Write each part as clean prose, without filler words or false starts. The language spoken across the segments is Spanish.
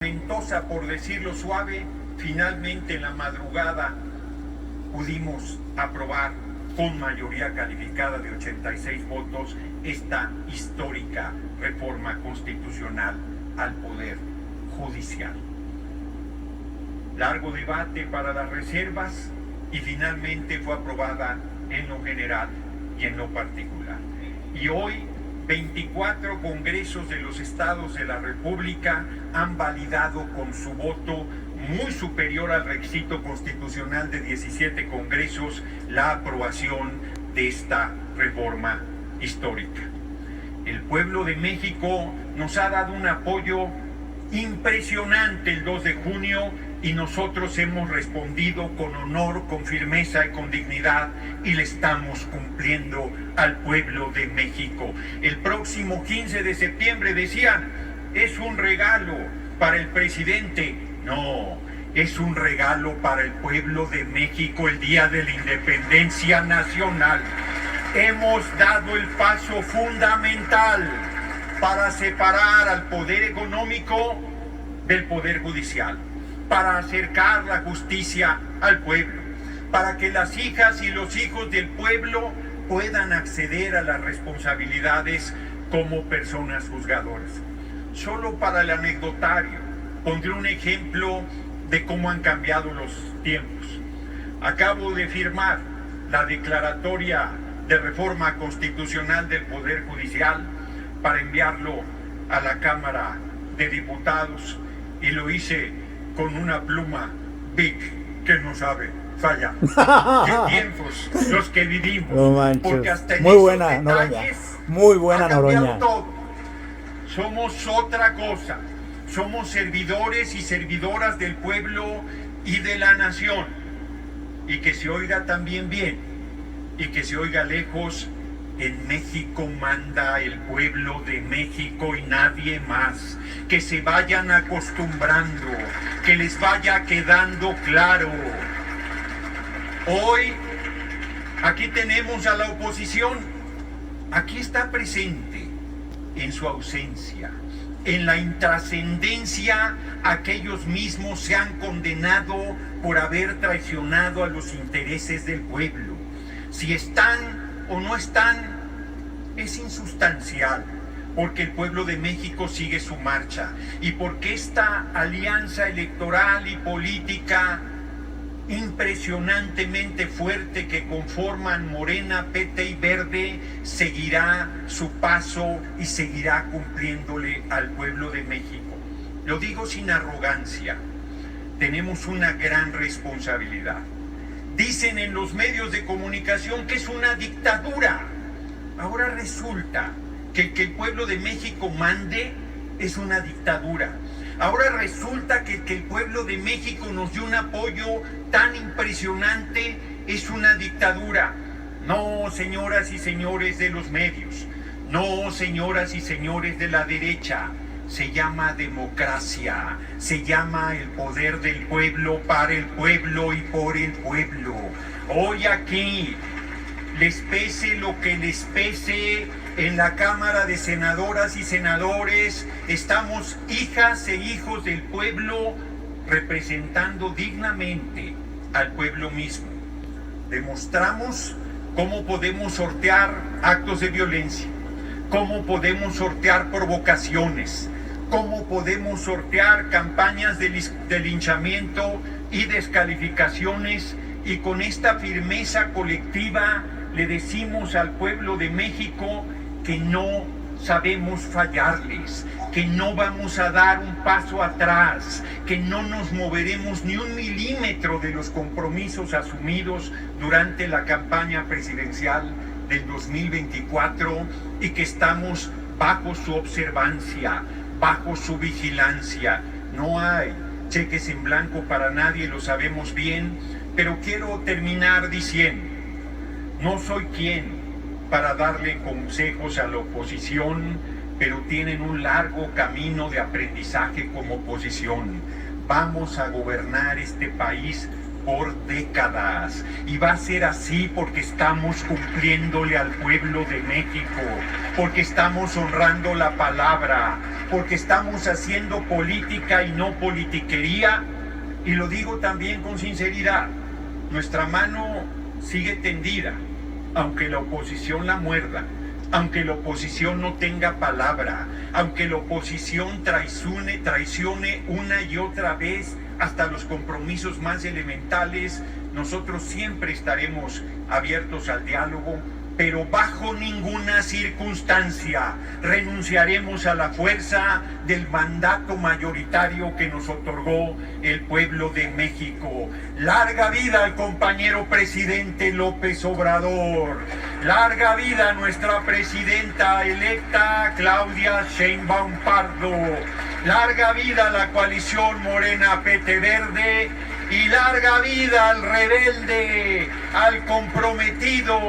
Ventosa, por decirlo suave, finalmente en la madrugada pudimos aprobar con mayoría calificada de 86 votos esta histórica reforma constitucional al Poder Judicial. Largo debate para las reservas y finalmente fue aprobada en lo general y en lo particular. Y hoy 24 congresos de los estados de la República han validado con su voto muy superior al requisito constitucional de 17 congresos la aprobación de esta reforma histórica. El pueblo de México nos ha dado un apoyo impresionante el 2 de junio y nosotros hemos respondido con honor, con firmeza y con dignidad y le estamos cumpliendo al pueblo de México. El próximo 15 de septiembre decían, es un regalo para el presidente. No, es un regalo para el pueblo de México el día de la independencia nacional. Hemos dado el paso fundamental para separar al poder económico del poder judicial, para acercar la justicia al pueblo, para que las hijas y los hijos del pueblo puedan acceder a las responsabilidades como personas juzgadoras. Solo para el anecdotario, pondré un ejemplo de cómo han cambiado los tiempos. Acabo de firmar la declaratoria de reforma constitucional del Poder Judicial para enviarlo a la Cámara de Diputados y lo hice con una pluma big que no sabe fallar. ¿Qué tiempos los que vivimos? No manches. Porque hasta en muy buena, detalles Noroña. Muy buena, ha cambiado Noroña. todo. Somos otra cosa. Somos servidores y servidoras del pueblo y de la nación. Y que se oiga también bien y que se oiga lejos. En México manda el pueblo de México y nadie más. Que se vayan acostumbrando, que les vaya quedando claro. Hoy, aquí tenemos a la oposición. Aquí está presente, en su ausencia, en la intrascendencia, aquellos mismos se han condenado por haber traicionado a los intereses del pueblo. Si están o no están, es insustancial, porque el pueblo de México sigue su marcha y porque esta alianza electoral y política impresionantemente fuerte que conforman Morena, PT y Verde seguirá su paso y seguirá cumpliéndole al pueblo de México. Lo digo sin arrogancia, tenemos una gran responsabilidad. Dicen en los medios de comunicación que es una dictadura. Ahora resulta que el pueblo de México mande es una dictadura. Ahora resulta que el pueblo de México nos dio un apoyo tan impresionante es una dictadura. No, señoras y señores de los medios. No, señoras y señores de la derecha. Se llama democracia, se llama el poder del pueblo para el pueblo y por el pueblo. Hoy aquí, les pese lo que les pese, en la Cámara de Senadoras y Senadores, estamos hijas e hijos del pueblo representando dignamente al pueblo mismo. Demostramos cómo podemos sortear actos de violencia, cómo podemos sortear provocaciones, cómo podemos sortear campañas de linchamiento y descalificaciones, y con esta firmeza colectiva le decimos al pueblo de México que no sabemos fallarles, que no vamos a dar un paso atrás, que no nos moveremos ni un milímetro de los compromisos asumidos durante la campaña presidencial del 2024 y que estamos bajo su observancia, bajo su vigilancia. No hay cheques en blanco para nadie, lo sabemos bien, pero quiero terminar diciendo, no soy quien para darle consejos a la oposición, pero tienen un largo camino de aprendizaje como oposición. Vamos a gobernar este país por décadas. Y va a ser así porque estamos cumpliéndole al pueblo de México, porque estamos honrando la palabra, porque estamos haciendo política y no politiquería. Y lo digo también con sinceridad, nuestra mano sigue tendida, aunque la oposición la muerda, aunque la oposición no tenga palabra, aunque la oposición traicione una y otra vez hasta los compromisos más elementales. Nosotros siempre estaremos abiertos al diálogo, pero bajo ninguna circunstancia renunciaremos a la fuerza del mandato mayoritario que nos otorgó el pueblo de México. Larga vida al compañero presidente López Obrador. Larga vida a nuestra presidenta electa Claudia Sheinbaum Pardo. Larga vida a la coalición Morena PT Verde. Y larga vida al rebelde, al comprometido,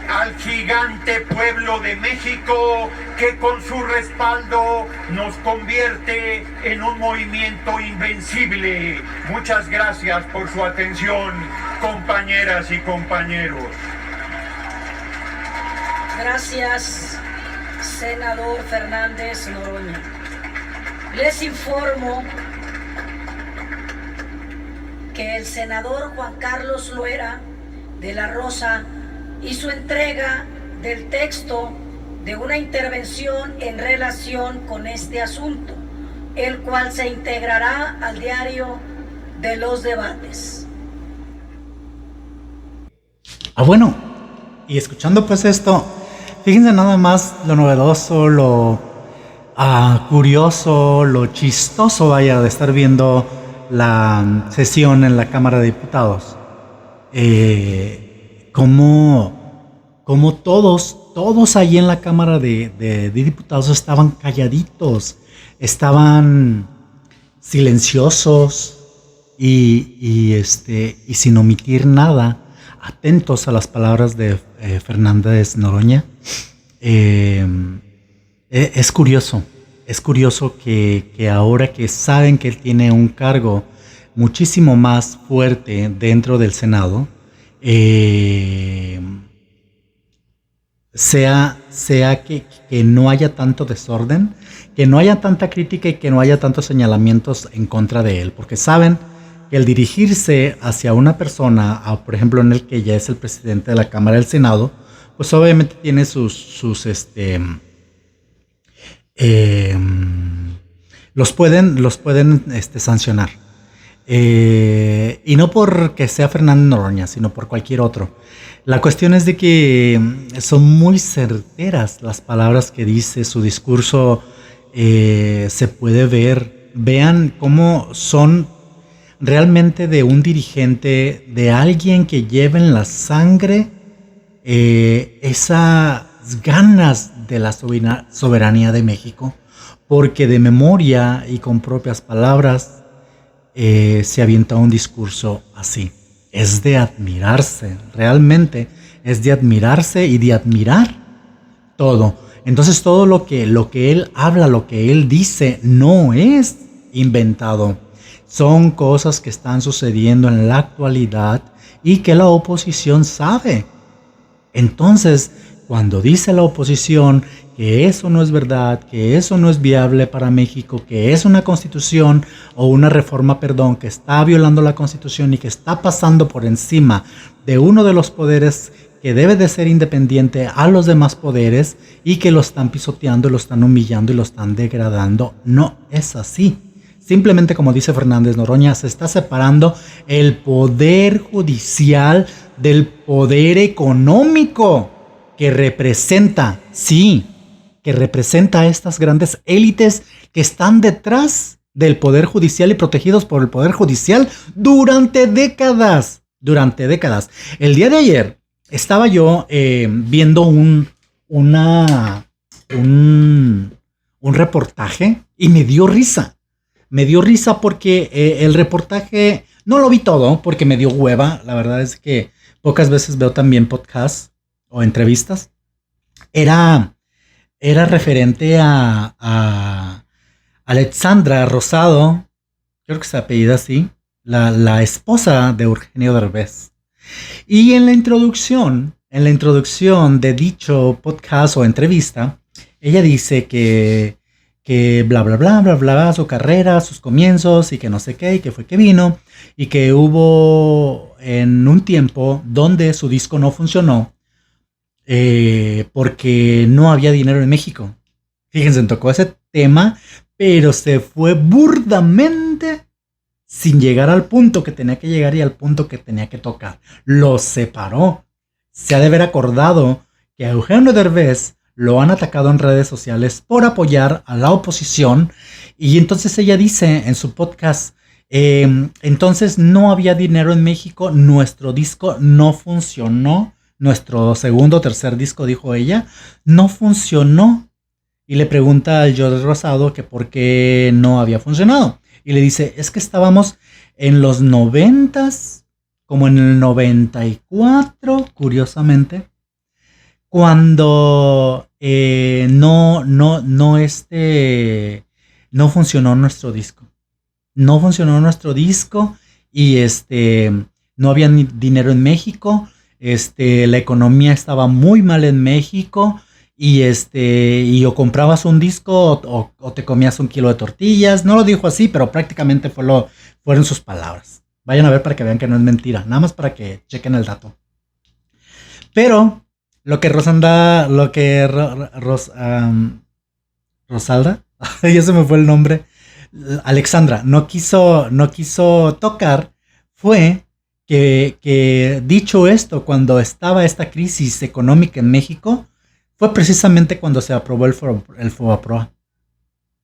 al gigante pueblo de México, que con su respaldo nos convierte en un movimiento invencible. Muchas gracias por su atención, compañeras y compañeros. Gracias, senador Fernández Noroña. Les informo que el senador Juan Carlos Loera de la Rosa hizo entrega del texto de una intervención en relación con este asunto, el cual se integrará al diario de los debates. Bueno, y escuchando pues esto, fíjense nada más lo novedoso, lo curioso, lo chistoso, vaya, de estar viendo la sesión en la Cámara de Diputados. Como todos ahí en la Cámara de Diputados estaban calladitos, estaban silenciosos y sin omitir nada, atentos a las palabras de Fernández Noroña. Es curioso que ahora que saben que él tiene un cargo muchísimo más fuerte dentro del Senado, sea que no haya tanto desorden, que no haya tanta crítica y que no haya tantos señalamientos en contra de él, porque saben que el dirigirse hacia una persona, por ejemplo en el que ya es el presidente de la Cámara del Senado, pues obviamente tiene los pueden sancionar. Y no porque sea Fernández Noroña, sino por cualquier otro. La cuestión es de que son muy certeras las palabras que dice, su discurso se puede ver. Vean cómo son realmente de un dirigente, de alguien que lleva en la sangre esas ganas de la soberanía de México, porque de memoria y con propias palabras se avienta un discurso así. Es de admirarse, realmente es de admirarse y de admirar todo. Entonces todo lo que él habla, lo que él dice, no es inventado. Son cosas que están sucediendo en la actualidad y que la oposición sabe. Entonces, cuando dice la oposición que eso no es verdad, que eso no es viable para México, que es una constitución o una reforma, que está violando la constitución y que está pasando por encima de uno de los poderes que debe de ser independiente a los demás poderes y que lo están pisoteando, lo están humillando y lo están degradando, no es así. Simplemente, como dice Fernández Noroña, se está separando el poder judicial del poder económico que representa, que representa a estas grandes élites que están detrás del poder judicial y protegidos por el poder judicial durante décadas. El día de ayer estaba yo viendo un reportaje y me dio risa. Porque el reportaje, no lo vi todo porque me dio hueva. La verdad es que pocas veces veo también podcasts o entrevistas. Era referente a Alexandra Rosado, creo que se apellida así, la esposa de Eugenio Derbez. Y en la introducción de dicho podcast o entrevista, ella dice que bla, bla, bla, bla, bla, su carrera, sus comienzos y que no sé qué, y que fue que vino, y que hubo en un tiempo donde su disco no funcionó porque no había dinero en México. Fíjense, tocó ese tema, pero se fue burdamente sin llegar al punto que tenía que llegar y al punto que tenía que tocar. Lo separó. Se ha de haber acordado que a Eugenio Derbez lo han atacado en redes sociales por apoyar a la oposición. Y entonces ella dice en su podcast, entonces no había dinero en México, nuestro disco no funcionó, nuestro segundo o tercer disco, dijo ella, no funcionó. Y le pregunta al Jordi Rosado que por qué no había funcionado. Y le dice, es que estábamos en los 90s, como en el 94, curiosamente, cuando no funcionó nuestro disco. No funcionó nuestro disco y no había ni dinero en México. La economía estaba muy mal en México. Y o comprabas un disco o te comías un kilo de tortillas. No lo dijo así, pero prácticamente fueron sus palabras. Vayan a ver para que vean que no es mentira. Nada más para que chequen el dato. Pero lo que Rosalda, ya se me fue el nombre, Alexandra, no quiso tocar fue que dicho esto, cuando estaba esta crisis económica en México, fue precisamente cuando se aprobó el FOBAPROA.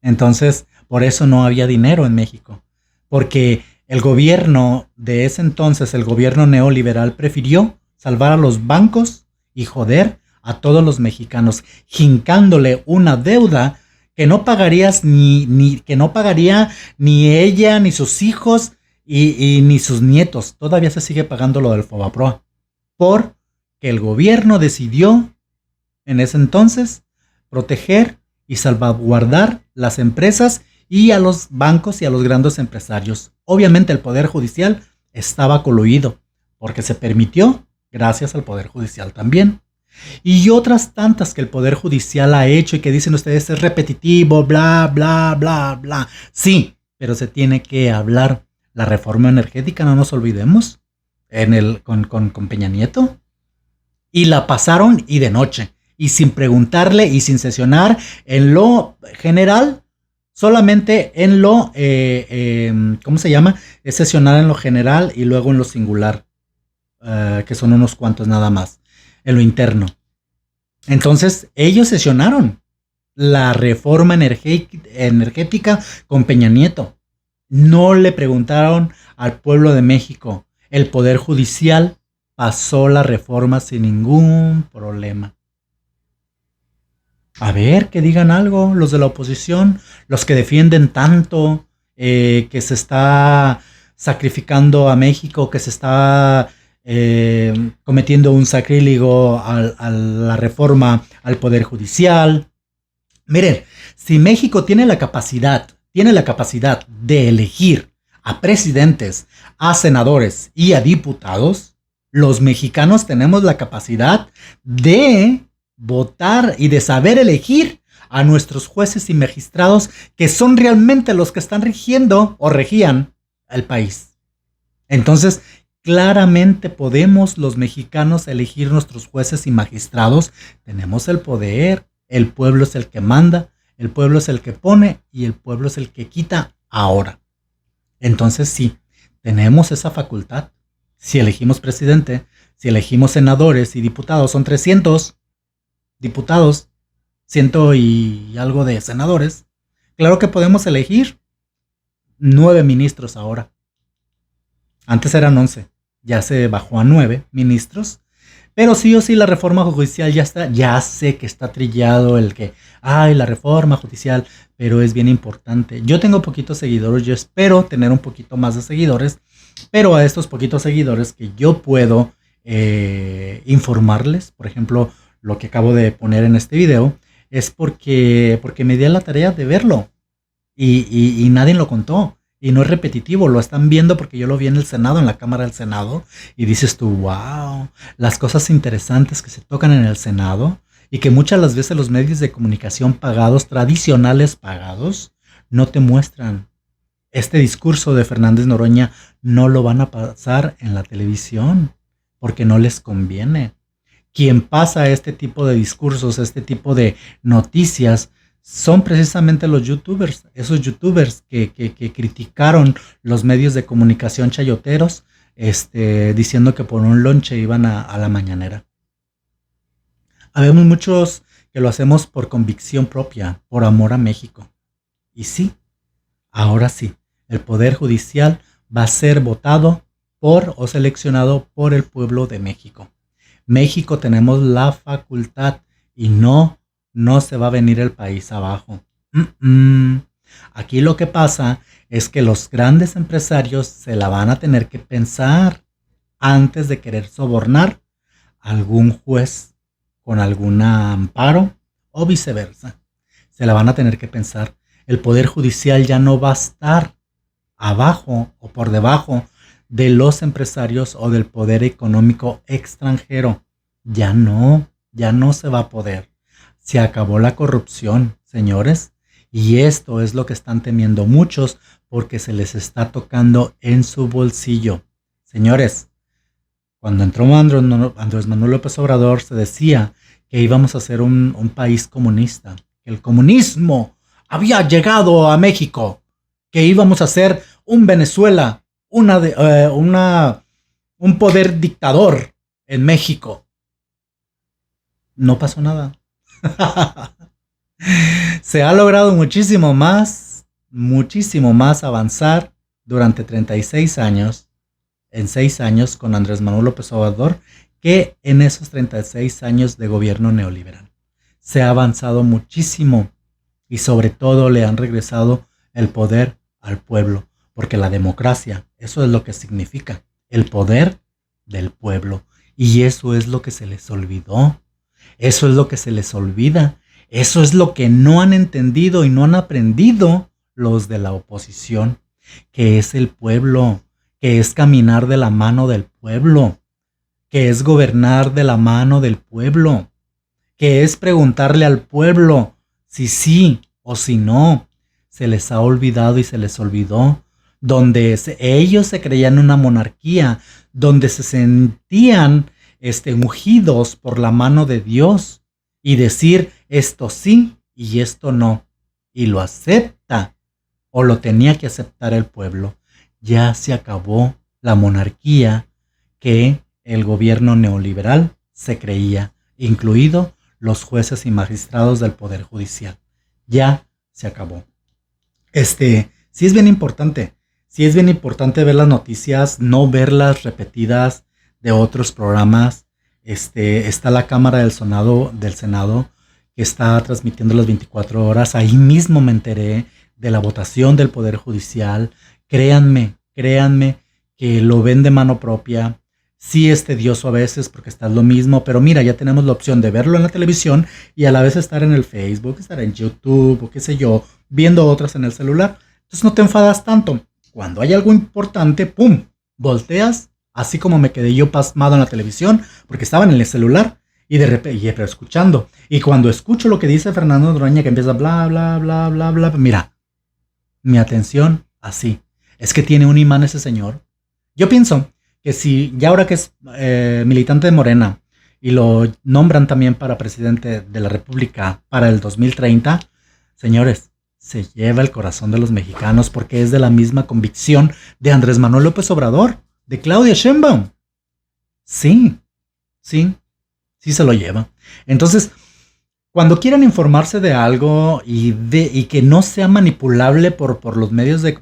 Entonces, por eso no había dinero en México. Porque el gobierno de ese entonces, el gobierno neoliberal, prefirió salvar a los bancos y joder a todos los mexicanos, hincándole una deuda que no pagarías que no pagaría ni ella, ni sus hijos y ni sus nietos. Todavía se sigue pagando lo del FOBAPROA. Porque el gobierno decidió en ese entonces proteger y salvaguardar las empresas y a los bancos y a los grandes empresarios. Obviamente el Poder Judicial estaba coluido porque se permitió gracias al Poder Judicial también. Y otras tantas que el Poder Judicial ha hecho y que dicen ustedes es repetitivo, bla, bla, bla, bla. Sí, pero se tiene que hablar. La reforma energética, no nos olvidemos, con Peña Nieto. Y la pasaron y de noche. Y sin preguntarle y sin sesionar en lo general, solamente en lo, ¿cómo se llama? Es sesionar en lo general y luego en lo singular, que son unos cuantos nada más, en lo interno. Entonces, ellos sesionaron la reforma energética con Peña Nieto. No le preguntaron al pueblo de México. El Poder Judicial pasó la reforma sin ningún problema. A ver, que digan algo los de la oposición, los que defienden tanto que se está sacrificando a México, que se está cometiendo un sacrílego a la reforma al Poder Judicial. Miren, si México tiene la capacidad de elegir a presidentes, a senadores y a diputados, los mexicanos tenemos la capacidad de votar y de saber elegir a nuestros jueces y magistrados que son realmente los que están rigiendo o regían el país. Entonces, claramente podemos los mexicanos elegir nuestros jueces y magistrados. Tenemos el poder, el pueblo es el que manda, el pueblo es el que pone y el pueblo es el que quita ahora. Entonces sí, tenemos esa facultad. Si elegimos presidente, si elegimos senadores y diputados, son 300 diputados, 100 y algo de senadores. Claro que podemos elegir 9 ministros ahora. Antes eran 11, ya se bajó a 9 ministros. Pero sí o sí la reforma judicial ya está, ya sé que está trillado el que, la reforma judicial, pero es bien importante. Yo tengo poquitos seguidores, yo espero tener un poquito más de seguidores, pero a estos poquitos seguidores que yo puedo informarles, por ejemplo, lo que acabo de poner en este video, es porque me di a la tarea de verlo y nadie lo contó. Y no es repetitivo, lo están viendo porque yo lo vi en el Senado, en la Cámara del Senado, y dices tú, wow, las cosas interesantes que se tocan en el Senado y que muchas las veces los medios de comunicación pagados, tradicionales pagados, no te muestran. Este discurso de Fernández Noroña no lo van a pasar en la televisión porque no les conviene. Quien pasa este tipo de discursos, este tipo de noticias, son precisamente los youtubers, esos youtubers que criticaron los medios de comunicación chayoteros, diciendo que por un lonche iban a la mañanera. Habemos muchos que lo hacemos por convicción propia, por amor a México. Y sí, ahora sí, el Poder Judicial va a ser votado por o seleccionado por el pueblo de México. México tenemos la facultad y no se va a venir el país abajo. Aquí lo que pasa es que los grandes empresarios se la van a tener que pensar antes de querer sobornar a algún juez con algún amparo o viceversa. Se la van a tener que pensar. El Poder Judicial ya no va a estar abajo o por debajo de los empresarios o del poder económico extranjero. Ya no se va a poder. Se acabó la corrupción, señores, y esto es lo que están temiendo muchos porque se les está tocando en su bolsillo. Señores, cuando entró Andrés Manuel López Obrador se decía que íbamos a ser un país comunista, que el comunismo había llegado a México, que íbamos a ser un Venezuela, un poder dictador en México. No pasó nada. Se ha logrado muchísimo más avanzar durante 36 años, en 6 años con Andrés Manuel López Obrador, que en esos 36 años de gobierno neoliberal. Se ha avanzado muchísimo y sobre todo le han regresado el poder al pueblo, porque la democracia, eso es lo que significa, el poder del pueblo. Y eso es lo que se les olvidó. Eso es lo que se les olvida. Eso es lo que no han entendido y no han aprendido los de la oposición, que es el pueblo, que es caminar de la mano del pueblo, que es gobernar de la mano del pueblo, que es preguntarle al pueblo si sí o si no. Se les ha olvidado y se les olvidó, donde ellos se creían una monarquía, donde se sentían ungidos por la mano de Dios y decir esto sí y esto no, y lo acepta o lo tenía que aceptar el pueblo. Ya se acabó la monarquía que el gobierno neoliberal se creía, incluido los jueces y magistrados del Poder Judicial. Ya se acabó. Sí es bien importante ver las noticias, no verlas repetidas de otros programas. Está la Cámara del Senado que está transmitiendo las 24 horas. Ahí mismo me enteré de la votación del Poder Judicial. Créanme que lo ven de mano propia. Sí es tedioso a veces porque está lo mismo, pero mira, ya tenemos la opción de verlo en la televisión y a la vez estar en el Facebook, estar en YouTube o qué sé yo, viendo otras en el celular. Entonces no te enfadas tanto. Cuando hay algo importante, ¡pum!, volteas, así como me quedé yo pasmado en la televisión porque estaba en el celular y de repente, pero escuchando. Y cuando escucho lo que dice Fernando Noroña, que empieza bla, bla, bla, bla, bla, mira, mi atención así. Es que tiene un imán ese señor. Yo pienso que si ya ahora que es militante de Morena y lo nombran también para presidente de la República para el 2030, señores, se lleva el corazón de los mexicanos porque es de la misma convicción de Andrés Manuel López Obrador, de Claudia Sheinbaum. Sí se lo lleva. Entonces, cuando quieran informarse de algo y que no sea manipulable por los medios de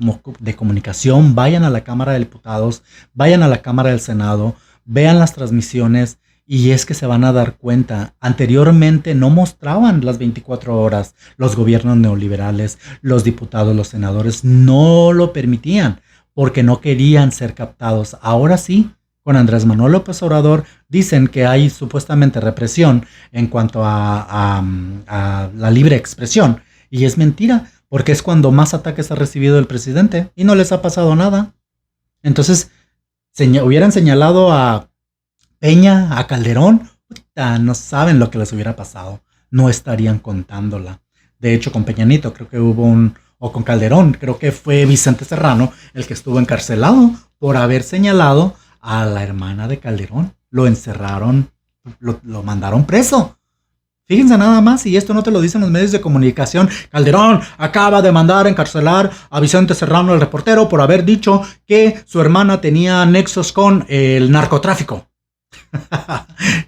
comunicación, vayan a la Cámara de Diputados, vayan a la Cámara del Senado, vean las transmisiones y es que se van a dar cuenta. Anteriormente no mostraban las 24 horas, los gobiernos neoliberales, los diputados, los senadores no lo permitían porque no querían ser captados. Ahora sí. Con Andrés Manuel López Obrador dicen que hay supuestamente represión en cuanto a la libre expresión. Y es mentira, porque es cuando más ataques ha recibido el presidente y no les ha pasado nada. Entonces, hubieran señalado a Peña, a Calderón, puta, no saben lo que les hubiera pasado. No estarían contándola. De hecho, con Peña Nieto creo que o con Calderón, creo que fue Vicente Serrano el que estuvo encarcelado por haber señalado a la hermana de Calderón. Lo encerraron, lo mandaron preso. Fíjense nada más, y esto no te lo dicen los medios de comunicación. Calderón acaba de mandar a encarcelar a Vicente Serrano, el reportero, por haber dicho que su hermana tenía nexos con el narcotráfico.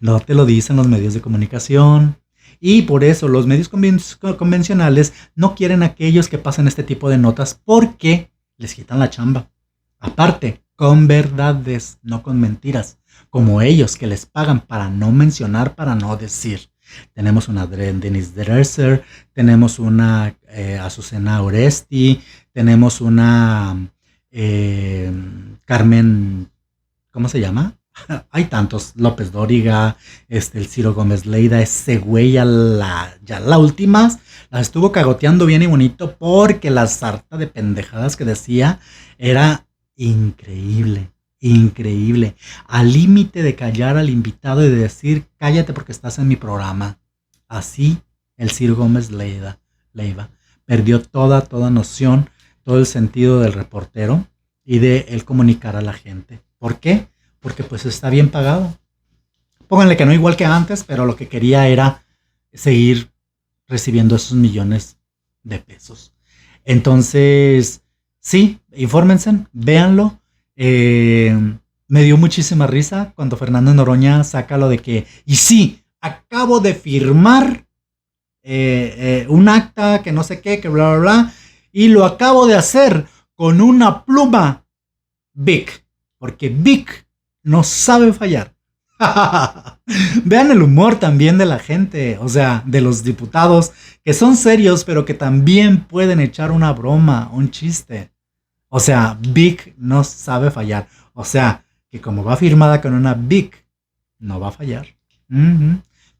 No te lo dicen los medios de comunicación. Y por eso los medios convencionales no quieren a aquellos que pasen este tipo de notas porque les quitan la chamba. Aparte, con verdades, no con mentiras. Como ellos que les pagan para no mencionar, para no decir. Tenemos una Denise Dresser, tenemos una Azucena Oresti, tenemos una Carmen, ¿cómo se llama? Hay tantos, López Dóriga, el Ciro Gómez Leiva, ese güey ya la última las estuvo cagoteando bien y bonito porque la sarta de pendejadas que decía era increíble, increíble, al límite de callar al invitado y de decir cállate porque estás en mi programa. Así el Ciro Gómez Leiva perdió toda noción, todo el sentido del reportero y de él comunicar a la gente. ¿Por qué? Porque pues está bien pagado. Pónganle que no igual que antes, pero lo que quería era seguir recibiendo esos millones de pesos. Entonces, sí, infórmense, véanlo. Me dio muchísima risa cuando Fernando Noroña saca lo de que, y sí, acabo de firmar un acta que no sé qué, que bla, bla, bla, y lo acabo de hacer con una pluma Bic, porque Bic no sabe fallar. Vean el humor también de la gente, o sea, de los diputados, que son serios, pero que también pueden echar una broma, un chiste. O sea, Bic no sabe fallar. O sea, que como va firmada con una Bic, no va a fallar.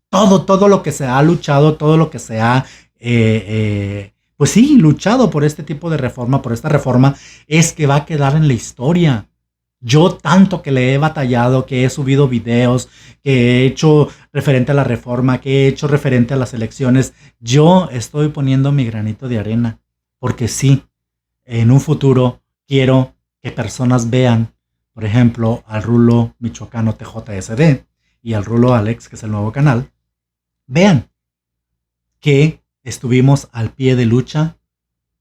Todo lo que se ha luchado, todo lo que se ha, pues sí, luchado por este tipo de reforma, por esta reforma, es que va a quedar en la historia. Yo tanto que le he batallado, que he subido videos, que he hecho referente a la reforma, que he hecho referente a las elecciones, yo estoy poniendo mi granito de arena. Porque sí, en un futuro quiero que personas vean, por ejemplo, al Rulo Michoacano TJSD y al Rulo Alex, que es el nuevo canal, vean que estuvimos al pie de lucha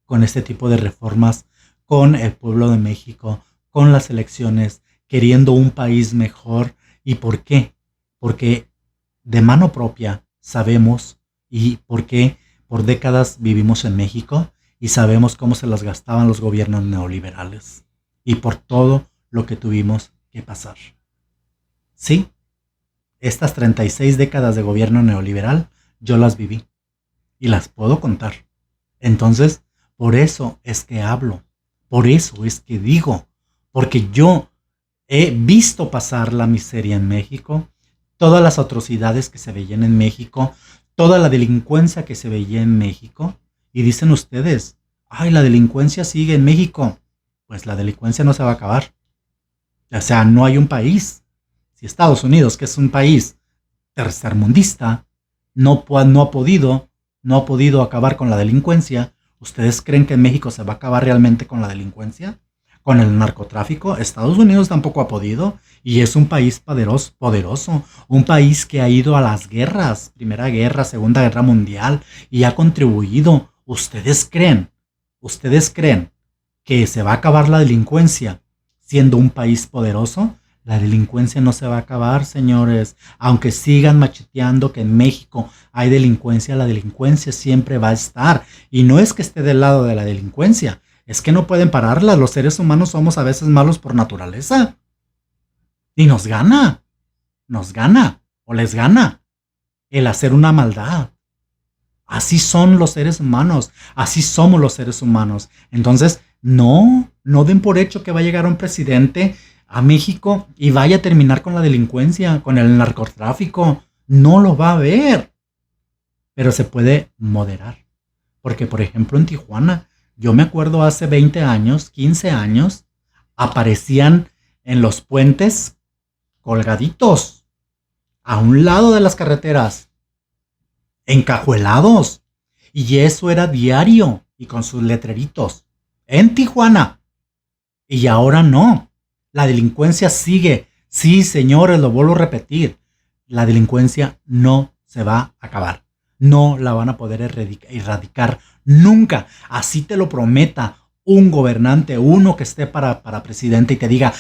con este tipo de reformas, con el pueblo de México, con las elecciones, queriendo un país mejor. ¿Y por qué? Porque de mano propia sabemos y porque por décadas vivimos en México y sabemos cómo se las gastaban los gobiernos neoliberales y por todo lo que tuvimos que pasar. Sí, estas 36 décadas de gobierno neoliberal yo las viví y las puedo contar. Entonces, por eso es que hablo, por eso es que digo, porque yo he visto pasar la miseria en México, todas las atrocidades que se veían en México, toda la delincuencia que se veía en México, y dicen ustedes, ay, la delincuencia sigue en México. Pues la delincuencia no se va a acabar. O sea, no hay un país. Si Estados Unidos, que es un país tercermundista, no ha podido acabar con la delincuencia, ¿ustedes creen que en México se va a acabar realmente con la delincuencia? Con el narcotráfico, Estados Unidos tampoco ha podido y es un país poderoso, un país que ha ido a las guerras, Primera Guerra, Segunda Guerra Mundial y ha contribuido. ¿Ustedes creen que se va a acabar la delincuencia siendo un país poderoso? La delincuencia no se va a acabar, señores. Aunque sigan macheteando que en México hay delincuencia, la delincuencia siempre va a estar. Y no es que esté del lado de la delincuencia, es que no pueden pararla. Los seres humanos somos a veces malos por naturaleza. Y nos gana o les gana el hacer una maldad. Así son los seres humanos, así somos los seres humanos. Entonces, no den por hecho que va a llegar un presidente a México y vaya a terminar con la delincuencia, con el narcotráfico. No lo va a ver. Pero se puede moderar. Porque, por ejemplo, en Tijuana, yo me acuerdo hace 20 años, 15 años, aparecían en los puentes colgaditos, a un lado de las carreteras, encajuelados. Y eso era diario y con sus letreritos. En Tijuana. Y ahora no. La delincuencia sigue. Sí, señores, lo vuelvo a repetir. La delincuencia no se va a acabar. No la van a poder erradicar nunca. Así te lo prometa un gobernante, uno que esté para presidente y te diga,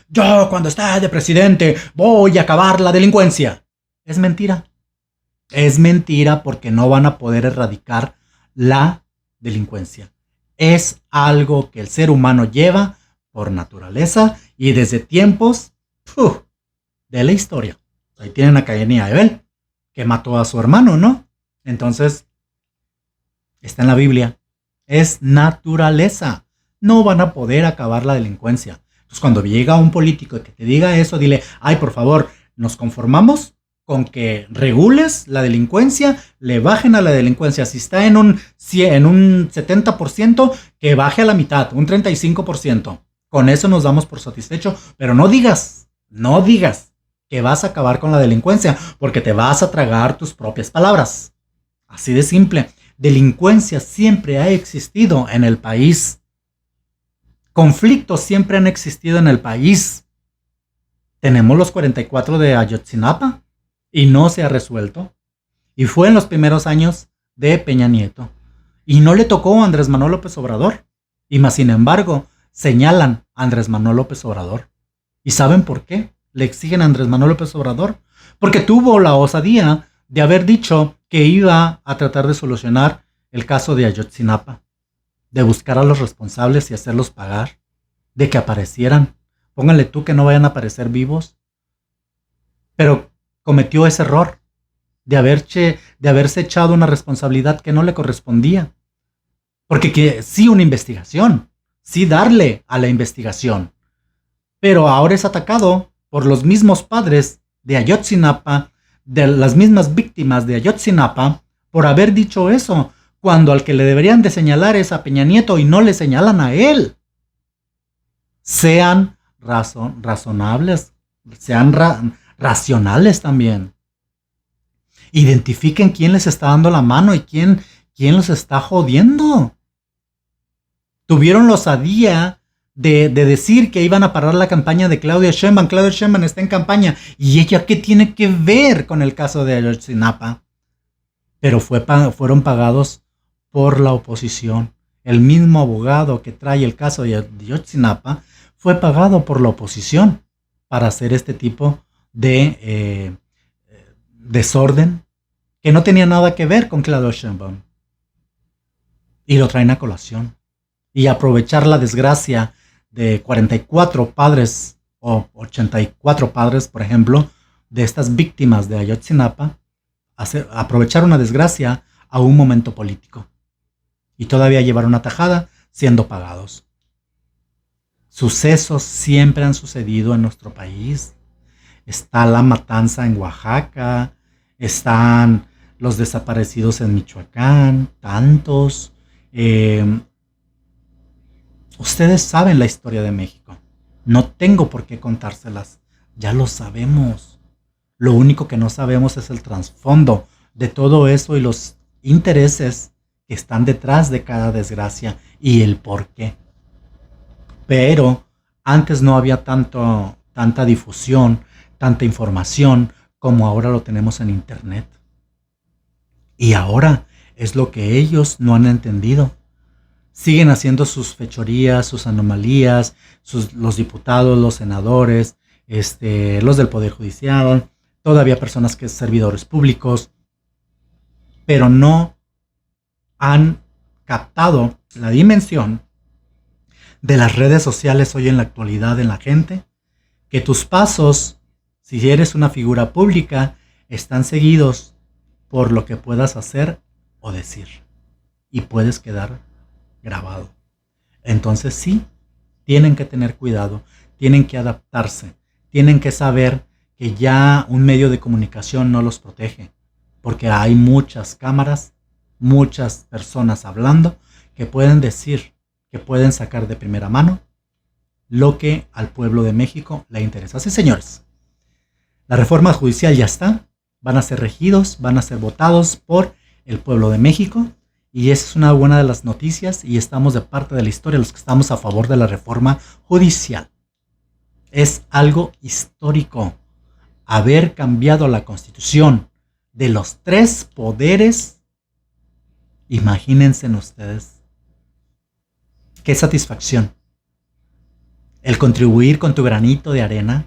yo cuando esté de presidente voy a acabar la delincuencia. Es mentira. Es mentira porque no van a poder erradicar la delincuencia. Es algo que el ser humano lleva por naturaleza y desde tiempos de la historia. Ahí tienen a Caín y a Abel, que mató a su hermano, ¿no? Entonces, está en la Biblia. Es naturaleza. No van a poder acabar la delincuencia. Entonces, cuando llega un político que te diga eso, dile, ay, por favor, nos conformamos con que regules la delincuencia, le bajen a la delincuencia. Si está en un 70%, que baje a la mitad, un 35%. Con eso nos damos por satisfecho, pero no digas que vas a acabar con la delincuencia, porque te vas a tragar tus propias palabras. Así de simple. Delincuencia siempre ha existido en el país. Conflictos siempre han existido en el país. Tenemos los 44 de Ayotzinapa y no se ha resuelto. Y fue en los primeros años de Peña Nieto. Y no le tocó a Andrés Manuel López Obrador. Y más sin embargo, señalan a Andrés Manuel López Obrador. ¿Y saben por qué le exigen a Andrés Manuel López Obrador? Porque tuvo la osadía de haber dicho que iba a tratar de solucionar el caso de Ayotzinapa, de buscar a los responsables y hacerlos pagar, de que aparecieran. Póngale tú que no vayan a aparecer vivos. Pero cometió ese error de haberse echado una responsabilidad que no le correspondía. Porque sí, una investigación, sí darle a la investigación. Pero ahora es atacado por los mismos padres de Ayotzinapa, de las mismas víctimas de Ayotzinapa, por haber dicho eso, cuando al que le deberían de señalar es a Peña Nieto y no le señalan a él. Sean razonables, sean racionales también. Identifiquen quién les está dando la mano y quién los está jodiendo. Tuvieron la osadía de decir que iban a parar la campaña de Claudia Sheinbaum. Claudia Sheinbaum está en campaña. ¿Y ella qué tiene que ver con el caso de Ayotzinapa? Pero fueron pagados por la oposición. El mismo abogado que trae el caso de Ayotzinapa fue pagado por la oposición para hacer este tipo de desorden que no tenía nada que ver con Claudia Sheinbaum. Y lo traen a colación. Y aprovechar la desgracia de 44 padres o 84 padres, por ejemplo, de estas víctimas de Ayotzinapa, aprovechar una desgracia a un momento político. Y todavía llevar una tajada siendo pagados. Sucesos siempre han sucedido en nuestro país. Está la matanza en Oaxaca, están los desaparecidos en Michoacán, tantos. Ustedes saben la historia de México. No tengo por qué contárselas. Ya lo sabemos. Lo único que no sabemos es el trasfondo de todo eso y los intereses que están detrás de cada desgracia y el por qué. Pero antes no había tanta difusión, tanta información como ahora lo tenemos en internet. Y ahora es lo que ellos no han entendido. Siguen haciendo sus fechorías, sus anomalías, los diputados, los senadores, los del Poder Judicial, todavía personas que son servidores públicos, pero no han captado la dimensión de las redes sociales hoy en la actualidad en la gente, que tus pasos, si eres una figura pública, están seguidos por lo que puedas hacer o decir, y puedes quedar grabado. Entonces sí, tienen que tener cuidado, tienen que adaptarse, tienen que saber que ya un medio de comunicación no los protege, porque hay muchas cámaras muchas personas hablando que pueden decir, que pueden sacar de primera mano lo que al pueblo de México le interesa. Sí, señores, la reforma judicial ya está, van a ser regidos, van a ser votados por el pueblo de México, y esa es una buena de las noticias, y estamos de parte de la historia los que estamos a favor de la reforma judicial. Es algo histórico haber cambiado la constitución de los 3 poderes. Imagínense ustedes qué satisfacción el contribuir con tu granito de arena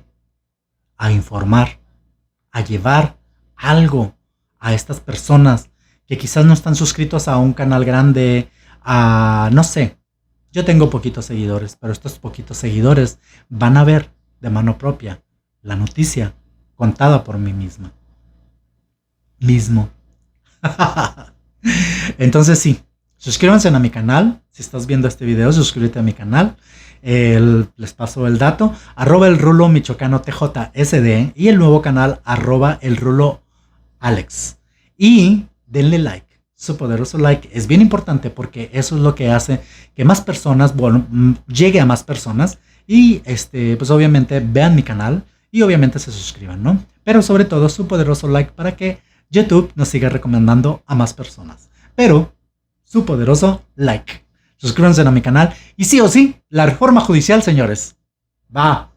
a informar, a llevar algo a estas personas que quizás no están suscritos a un canal grande, no sé, yo tengo poquitos seguidores, pero estos poquitos seguidores van a ver de mano propia la noticia contada por mí mismo. Entonces sí, suscríbanse a mi canal. Si estás viendo este video, suscríbete a mi canal. Les paso el dato, @el rulo michoacano TJSD, y el nuevo canal @el rulo Alex. Y denle like, su poderoso like es bien importante, porque eso es lo que hace que más personas, llegue a más personas, y pues obviamente vean mi canal y obviamente se suscriban, ¿no? Pero sobre todo su poderoso like para que YouTube nos siga recomendando a más personas. Pero su poderoso like. Suscríbanse a mi canal y sí o sí, la reforma judicial, señores, va